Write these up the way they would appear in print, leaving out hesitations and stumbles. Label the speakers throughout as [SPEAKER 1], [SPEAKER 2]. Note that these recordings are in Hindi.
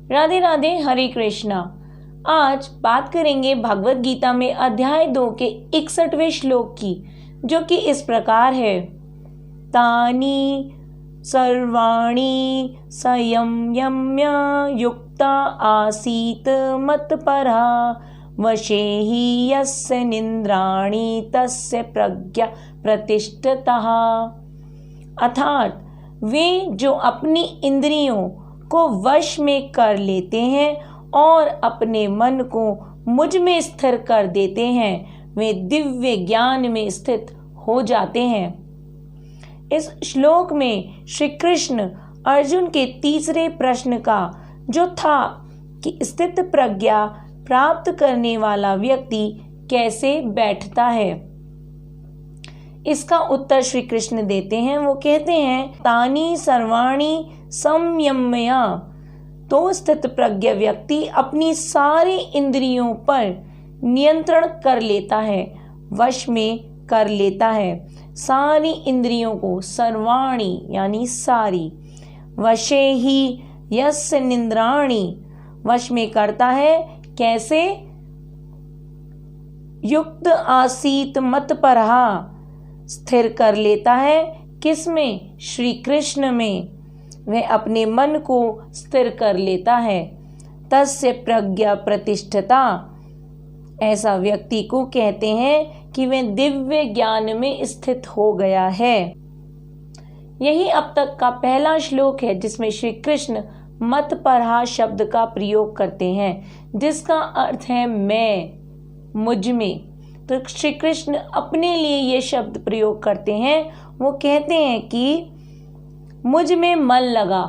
[SPEAKER 1] राधे राधे, हरे कृष्णा। आज बात करेंगे भगवत गीता में अध्याय 2 के 61वें श्लोक की, जो कि इस प्रकार है। तानि सर्वाणि संयम्य युक्ता आसीत मत्परा वशे हि यस्य निन्द्राणि तस्य प्रज्ञा प्रतिष्ठितः। अर्थात वे जो अपनी इंद्रियों को वश में कर लेते हैं और अपने मन को मुझ में स्थिर कर देते हैं, वे दिव्य ज्ञान में स्थित हो जाते हैं। इस श्लोक में श्री कृष्ण अर्जुन के तीसरे प्रश्न का जो था कि स्थित प्रज्ञा प्राप्त करने वाला व्यक्ति कैसे बैठता है, इसका उत्तर श्री कृष्ण देते हैं। वो कहते हैं, तानि सर्वाणि संयम्य, तो स्थित प्रज्ञ व्यक्ति अपनी सारी इंद्रियों पर नियंत्रण कर लेता है, वश में कर लेता है सारी इंद्रियों को, सर्वाणि यानी सारी, वशे ही यस्य निन्द्राणि, वश में करता है। कैसे? युक्त आसीत मत्परहा, स्थिर कर लेता है। किसमें? श्री कृष्ण में वह अपने मन को स्थिर कर लेता है। तस्य प्रज्ञा प्रतिष्ठिता, ऐसा व्यक्ति को कहते हैं कि वह दिव्य ज्ञान में स्थित हो गया है। यही अब तक का पहला श्लोक है जिसमें श्री कृष्ण मत्परहा शब्द का प्रयोग करते हैं, जिसका अर्थ है मैं, मुझ में। तो श्री कृष्ण अपने लिए ये शब्द प्रयोग करते हैं। वो कहते हैं कि मुझ में मन लगा,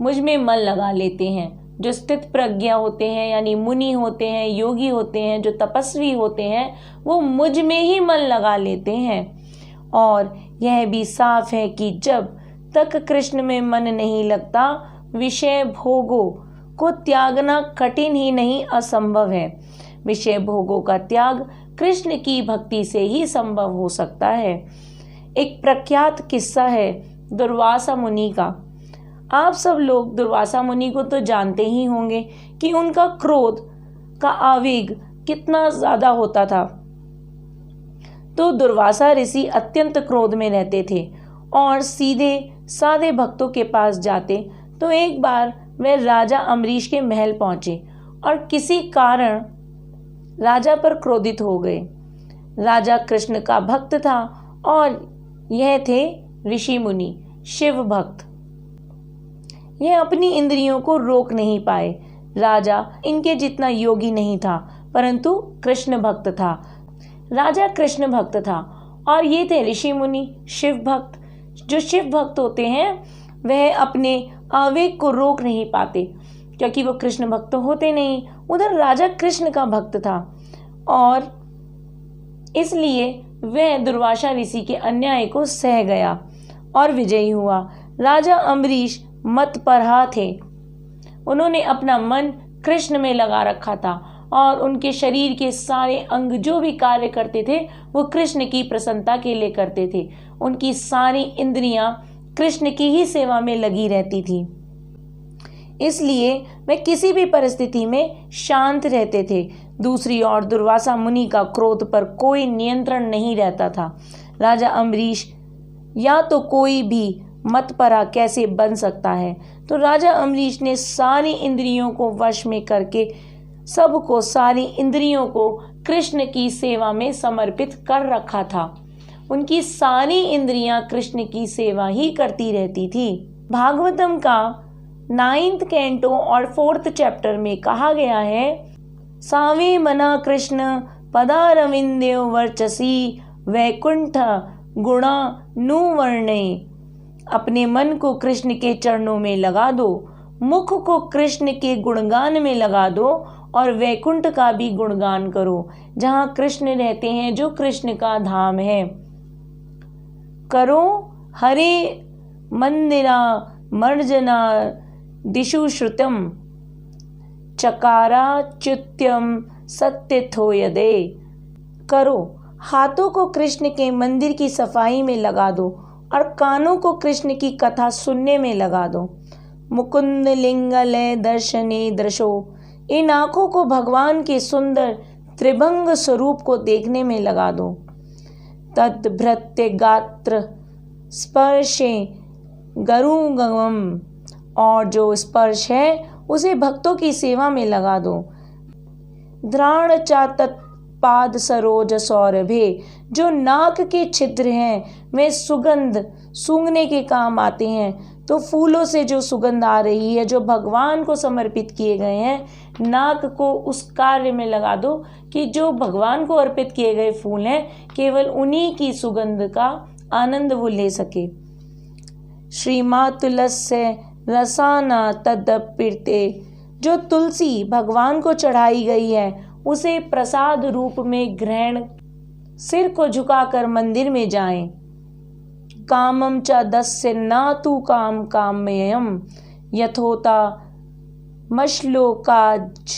[SPEAKER 1] मुझ में मन लगा लेते हैं। जो स्थित प्रज्ञा होते हैं, यानी मुनि होते हैं, योगी होते हैं, जो तपस्वी होते हैं, वो मुझ में ही मन लगा लेते हैं। और यह भी साफ है कि जब तक कृष्ण में मन नहीं लगता, विषय भोगों को त्यागना कठिन ही नहीं, असंभव है। विषय भोगों का त्याग कृष्ण की भक्ति से ही संभव हो सकता है। एक प्रख्यात किस्सा है दुर्वासा मुनि का। आप सब लोग दुर्वासा मुनि को तो जानते ही होंगे कि उनका क्रोध का आवेग कितना ज्यादा होता था। तो दुर्वासा ऋषि अत्यंत क्रोध में रहते थे और सीधे सादे भक्तों के पास जाते। तो एक बार वे राजा अम्बरीश के महल पहुंचे और किसी कारण राजा पर क्रोधित हो गए। राजा कृष्ण का भक्त था और यह थे ऋषि मुनि, शिव भक्त। यह अपनी इंद्रियों को रोक नहीं पाए। राजा इनके जितना योगी नहीं था, परंतु कृष्ण भक्त था। राजा कृष्ण भक्त था और ये थे ऋषि मुनि, शिव भक्त। जो शिव भक्त होते हैं वह अपने आवेग को रोक नहीं पाते, क्योंकि वो कृष्ण भक्त होते नहीं। उधर राजा कृष्ण का भक्त था और इसलिए वह दुर्वासा ऋषि के अन्याय को सह गया और विजयी हुआ। राजा अम्बरीश मतपरहा थे। उन्होंने अपना मन कृष्ण में लगा रखा था और उनके शरीर के सारे अंग जो भी कार्य करते थे वो कृष्ण की प्रसन्नता के लिए करते थे। उनकी सारी इंद्रियां कृष्ण की ही सेवा में लगी रहती थी, इसलिए वे किसी भी परिस्थिति में शांत रहते थे। दूसरी ओर दुर्वासा मुनि का क्रोध पर कोई नियंत्रण नहीं रहता था। राजा अम्बरीश या तो कोई भी मतपरा कैसे बन सकता है। तो राजा अम्बरीश ने सारी इंद्रियों को वश में करके सबको, सारी इंद्रियों को कृष्ण की सेवा में समर्पित कर रखा था। उनकी सारी इंद्रियां कृष्ण की सेवा ही करती रहती थी। भागवतम का 9th कैंटो और 4th चैप्टर में कहा गया है, सावे मना कृष्ण पदारविंदो वर्चसी वैकुंठ गुणा नुवर्णे। अपने मन को कृष्ण के चरणों में लगा दो, मुख को कृष्ण के गुणगान में लगा दो और वैकुंठ का भी गुणगान करो, जहाँ कृष्ण रहते हैं, जो कृष्ण का धाम है। करो हरे मंदिरा मर्जना दिशु श्रुतम चकारा च्युत्यम सत्यथो यदे। करो, हाथों को कृष्ण के मंदिर की सफाई में लगा दो और कानों को कृष्ण की कथा सुनने में लगा दो। मुकुंद लिंगलय दर्शने दृशो। इन आँखों को भगवान के सुंदर त्रिभंग स्वरूप को देखने में लगा दो। तद्भृत्य गात्र स्पर्शे गरुगम, और जो स्पर्श है उसे भक्तों की सेवा में लगा दो। द्राण चातत पाद सरोज सौरभे, जो नाक के छिद्र हैं वे सुगंध सूंघने के काम आते हैं। तो फूलों से जो सुगंध आ रही है, जो भगवान को समर्पित किए गए हैं, नाक को उस कार्य में लगा दो कि जो भगवान को अर्पित किए गए फूल हैं केवल उन्हीं की सुगंध का आनंद वो ले सके। श्रीमातुलस्य रसाना तदपिर्ते, जो तुलसी भगवान को चढ़ाई गई है उसे प्रसाद रूप में ग्रहण, सिर को झुकाकर मंदिर में जाएं। कामम च दस्य ना तू काम कामयम यथोता मश्लोकाज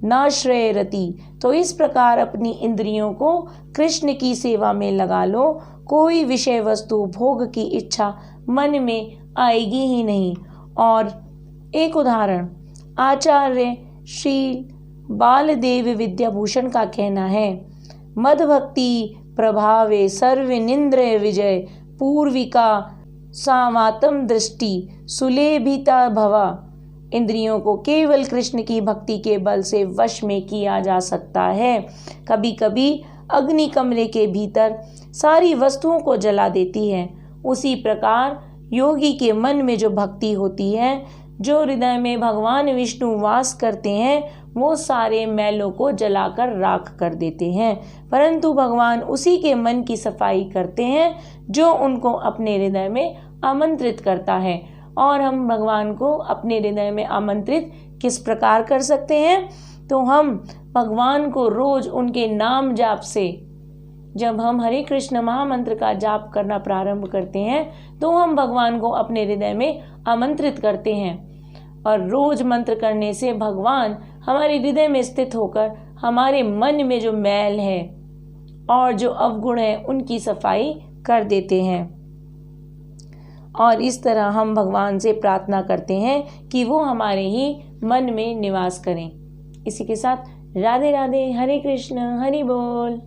[SPEAKER 1] नाश्रयरति। तो इस प्रकार अपनी इंद्रियों को कृष्ण की सेवा में लगा लो, कोई विषय वस्तु भोग की इच्छा मन में आएगी ही नहीं। और एक उदाहरण, आचार्य श्री बालदेव विद्याभूषण का कहना है, मद भक्ति प्रभावे सर्वनिंद्रिय विजय पूर्विका सामातम दृष्टि सुलेभिता भवा। इंद्रियों को केवल कृष्ण की भक्ति के बल से वश में किया जा सकता है। कभी कभी अग्नि कमरे के भीतर सारी वस्तुओं को जला देती है, उसी प्रकार योगी के मन में जो भक्ति होती है, जो हृदय में भगवान विष्णु वास करते हैं, वो सारे मैलों को जलाकर राख कर देते हैं। परंतु भगवान उसी के मन की सफाई करते हैं जो उनको अपने हृदय में आमंत्रित करता है। और हम भगवान को अपने हृदय में आमंत्रित किस प्रकार कर सकते हैं? तो हम भगवान को रोज उनके नाम जाप से, जब हम हरे कृष्ण महामंत्र का जाप करना प्रारंभ करते हैं तो हम भगवान को अपने हृदय में आमंत्रित करते हैं। और रोज मंत्र करने से भगवान हमारे हृदय में स्थित होकर हमारे मन में जो मैल है और जो अवगुण है उनकी सफाई कर देते हैं। और इस तरह हम भगवान से प्रार्थना करते हैं कि वो हमारे ही मन में निवास करें। इसी के साथ राधे राधे, हरे कृष्ण, हरि बोल।